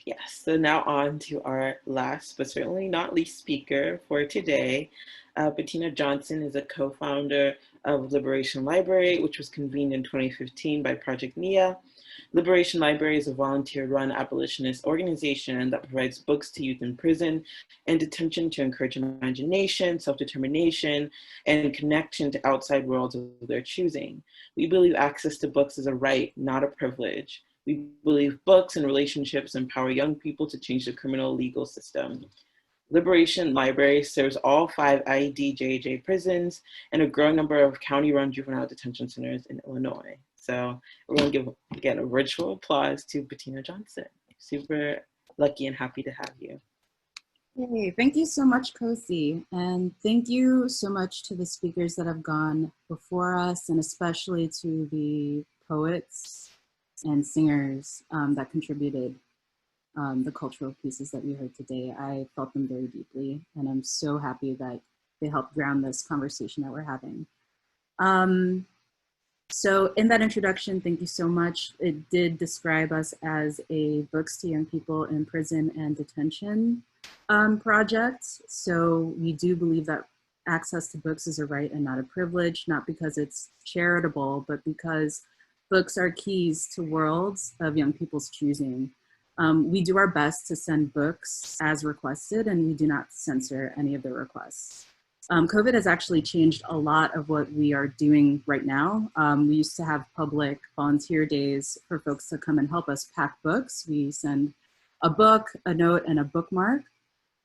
Yes, so now on to our last but certainly not least speaker for today. Bettina Johnson is a co-founder of Liberation Library, which was convened in 2015 by Project NIA. Liberation Library is a volunteer-run abolitionist organization that provides books to youth in prison and detention to encourage imagination, self-determination, and connection to outside worlds of their choosing. We believe access to books is a right, not a privilege. We believe books and relationships empower young people to change the criminal legal system. Liberation Library serves all 5 IDJJ prisons and a growing number of county-run juvenile detention centers in Illinois. So we're going to give, again, a virtual applause to Bettina Johnson. Super lucky and happy to have you. Hey, thank you so much, Kosi. And thank you so much to the speakers that have gone before us, and especially to the poets and singers that contributed the cultural pieces that we heard today. I felt them very deeply, and I'm so happy that they helped ground this conversation that we're having. So in that introduction, thank you so much. It did describe us as a Books to Young People in Prison and Detention project. So we do believe that access to books is a right and not a privilege, not because it's charitable, but because books are keys to worlds of young people's choosing. We do our best to send books as requested, and we do not censor any of the requests. COVID has actually changed a lot of what we are doing right now. We used to have public volunteer days for folks to come and help us pack books. We send a book, a note, and a bookmark.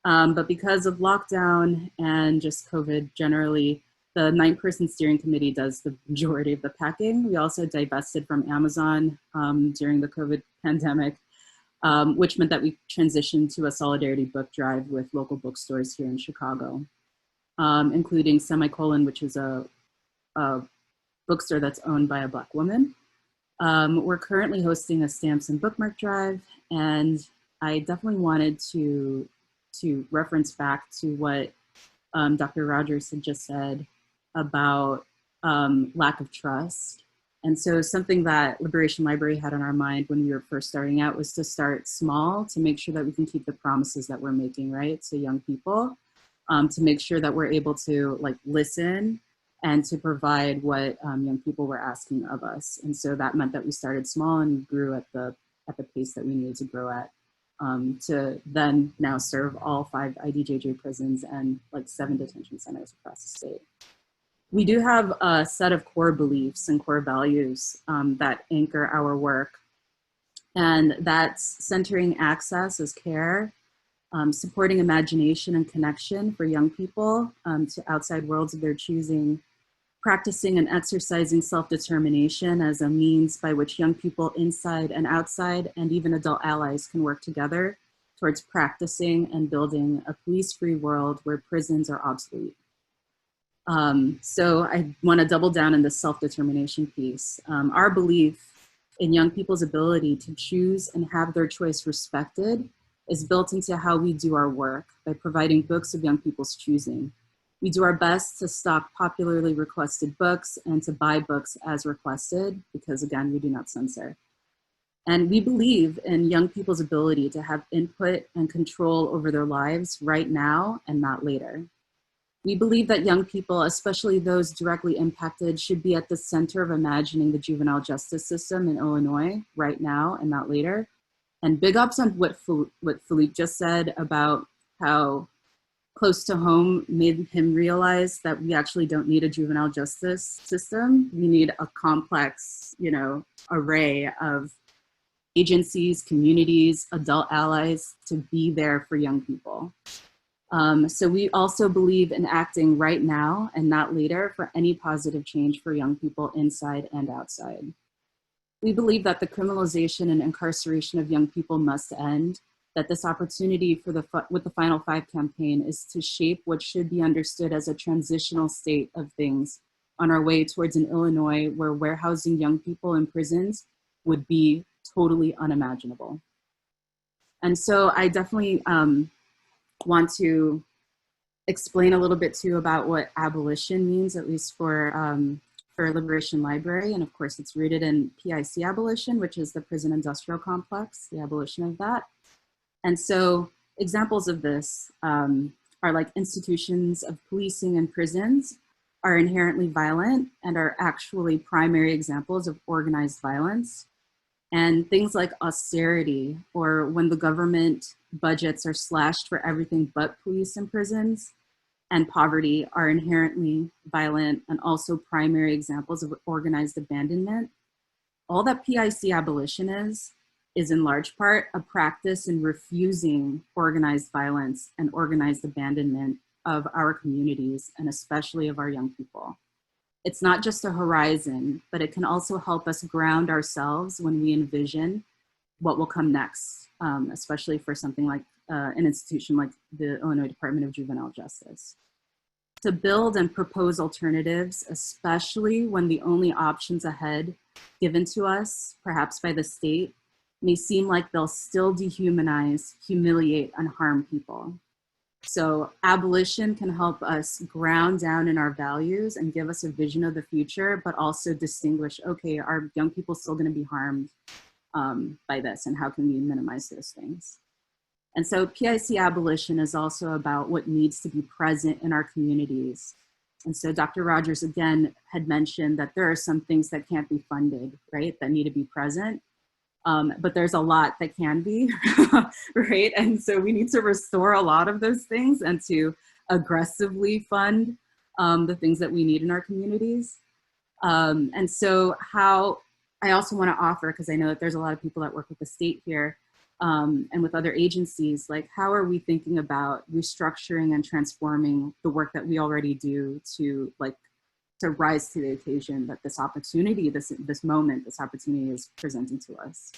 But because of lockdown and just COVID generally, the 9-person steering committee does the majority of the packing. We also divested from Amazon during the COVID pandemic, which meant that we transitioned to a solidarity book drive with local bookstores here in Chicago, including Semicolon, which is a bookstore that's owned by a Black woman. We're currently hosting a stamps and bookmark drive, and I definitely wanted to reference back to what Dr. Rogers had just said about lack of trust. And so something that Liberation Library had on our mind when we were first starting out was to start small, to make sure that we can keep the promises that we're making, right, to young people, to make sure that we're able to listen and to provide what young people were asking of us. And so that meant that we started small and grew at the pace that we needed to grow at, to then now serve all 5 IDJJ prisons and 7 detention centers across the state. We do have a set of core beliefs and core values that anchor our work, and that's centering access as care, supporting imagination and connection for young people to outside worlds of their choosing, practicing and exercising self-determination as a means by which young people inside and outside and even adult allies can work together towards practicing and building a police-free world where prisons are obsolete. So I want to double down in the self-determination piece. Our belief in young people's ability to choose and have their choice respected is built into how we do our work by providing books of young people's choosing. We do our best to stock popularly requested books and to buy books as requested because, again, we do not censor. And we believe in young people's ability to have input and control over their lives right now and not later. We believe that young people, especially those directly impacted, should be at the center of imagining the juvenile justice system in Illinois right now and not later. And big ups on what Philippe just said about how close to home made him realize that we actually don't need a juvenile justice system. We need a complex, array of agencies, communities, adult allies to be there for young people. So we also believe in acting right now and not later for any positive change for young people inside and outside. We believe that the criminalization and incarceration of young people must end, that this opportunity with the Final 5 campaign is to shape what should be understood as a transitional state of things on our way towards an Illinois where warehousing young people in prisons would be totally unimaginable. And so I definitely want to explain a little bit too about what abolition means, at least for Liberation Library. And of course it's rooted in PIC abolition, which is the prison industrial complex, the abolition of that. And so examples of this are like institutions of policing and prisons are inherently violent and are actually primary examples of organized violence. And things like austerity, or when the government budgets are slashed for everything but police and prisons, and poverty, are inherently violent and also primary examples of organized abandonment. All that PIC abolition is in large part a practice in refusing organized violence and organized abandonment of our communities, and especially of our young people. It's not just a horizon, but it can also help us ground ourselves when we envision what will come next, especially for something like an institution like the Illinois Department of Juvenile Justice. To build and propose alternatives, especially when the only options ahead given to us, perhaps by the state, may seem like they'll still dehumanize, humiliate, and harm people. So abolition can help us ground down in our values and give us a vision of the future, but also distinguish, okay, are young people still going to be harmed by this, and how can we minimize those things? And so PIC abolition is also about what needs to be present in our communities. And so Dr. Rogers, again, had mentioned that there are some things that can't be funded, right, that need to be present. But there's a lot that can be, right? And so we need to restore a lot of those things and to aggressively fund the things that we need in our communities. And so how I also want to offer, because I know that there's a lot of people that work with the state here and with other agencies, like how are we thinking about restructuring and transforming the work that we already do to rise to the occasion that this opportunity, this opportunity is presenting to us.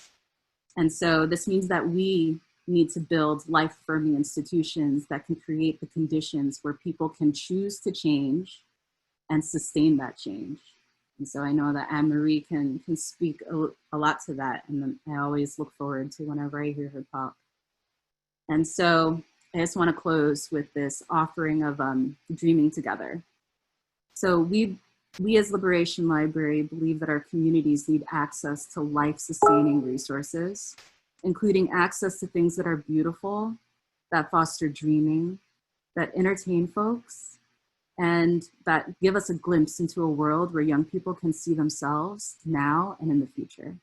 And so this means that we need to build life-affirming institutions that can create the conditions where people can choose to change and sustain that change. And so I know that Anne-Marie can speak a lot to that, and I always look forward to whenever I hear her talk. And so I just want to close with this offering of dreaming together. So we as Liberation Library believe that our communities need access to life-sustaining resources, including access to things that are beautiful, that foster dreaming, that entertain folks, and that give us a glimpse into a world where young people can see themselves now and in the future.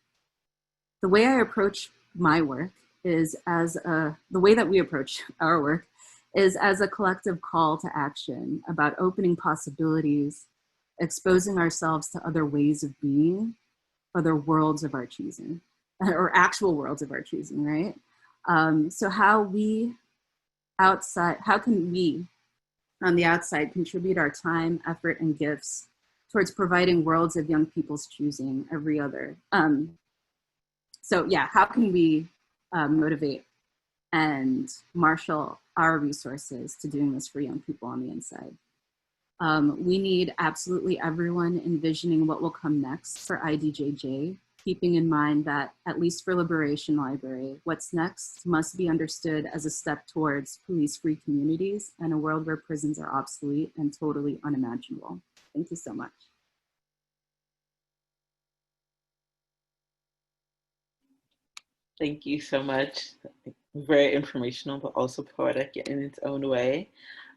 The way I approach my work is the way that we approach our work is as a collective call to action about opening possibilities, exposing ourselves to other ways of being, other worlds of our choosing, or actual worlds of our choosing, right? So how can we on the outside contribute our time, effort, and gifts towards providing worlds of young people's choosing every other? So yeah, how can we motivate and marshal our resources to doing this for young people on the inside? We need absolutely everyone envisioning what will come next for IDJJ, keeping in mind that, at least for Liberation Library, what's next must be understood as a step towards police-free communities and a world where prisons are obsolete and totally unimaginable. Thank you so much. Thank you so much. Very informational, but also poetic in its own way.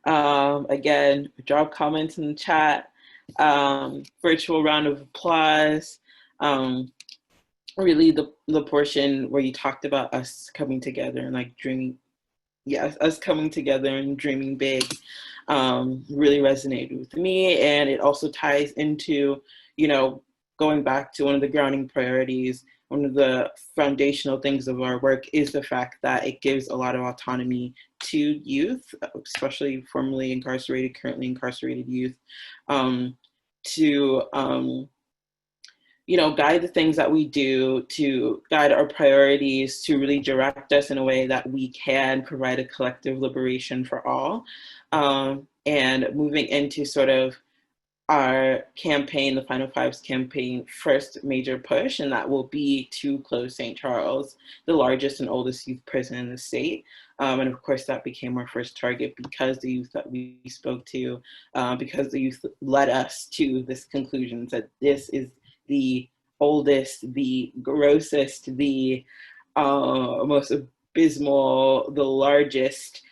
Again, drop comments in the chat, virtual round of applause. Really the portion where you talked about us coming together and like dreaming, yes, us coming together and dreaming big, really resonated with me. And it also ties into, you know, going back to one of the grounding priorities. One of the foundational things of our work is the fact that it gives a lot of autonomy to youth, especially formerly incarcerated, currently incarcerated youth, to you know, guide the things that we do, to guide our priorities, to really direct us in a way that we can provide a collective liberation for all. And moving into sort of our campaign, the Final Fives campaign, first major push, and that will be to close St. Charles, the largest and oldest youth prison in the state. And of course, that became our first target because the youth that we spoke to, because the youth led us to this conclusion that this is the oldest, the grossest, the most abysmal, the largest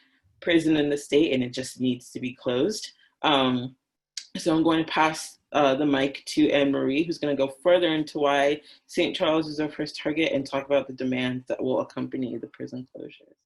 prison in the state, and it just needs to be closed. So I'm going to pass the mic to Anne Marie, who's going to go further into why St. Charles is our first target and talk about the demands that will accompany the prison closures.